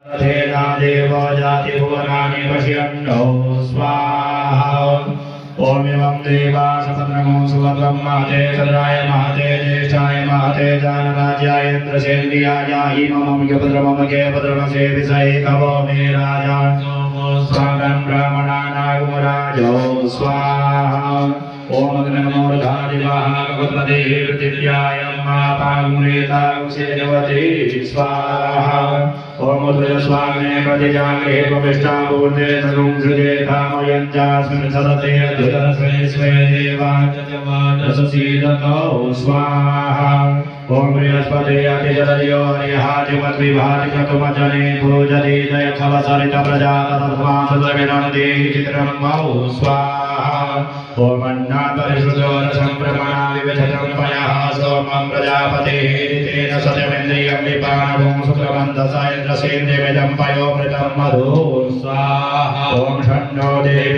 धेना देव जाति भुवनानि पश्यन्नो स्वाहा। ओम एवं देवा सपत्नमो सुभद्रं महते चंद्राय महते ज्येष्ठाय महते जानराज्याय इंद्रसेन्द्रियाय हिममं यभद्रमं केभद्रमसे विषये कवो मे राजा स्वागं ब्राह्मणानागुमराजो स्वाहा। ओम अग्निमूर्धादिवाः भगवते पृथिव्याय पामुरेताकुशेनवते स्वाहा। ओम उद्रस्वाग्ने प्रतिजाग्रे पविष्टा पूर्णे तरुं सृजेतामयं चास्मिन् सदते अद्युतस्मै स्वे देवाचमानससीदतो स्वाहा। ओम बृहस्पते अतिजलयो हरिहादिमद्विभाति क्रतुमजने भूजति जयथवसरित प्रजा ततध्वा सुतविनन्ति चित्रं मौ स्वाहा। ओम अन्नापरिश्रुतो रसंप्रमणा विविधतं पयः सोमं प्रजापतेः तेन सत्यमिन्द्रियं विपानवं शुक्रमन्दसा इन्द्रसेन्द्रियमिदं पयोमृतं मधु स्वाहा। ओम षण्णो देवी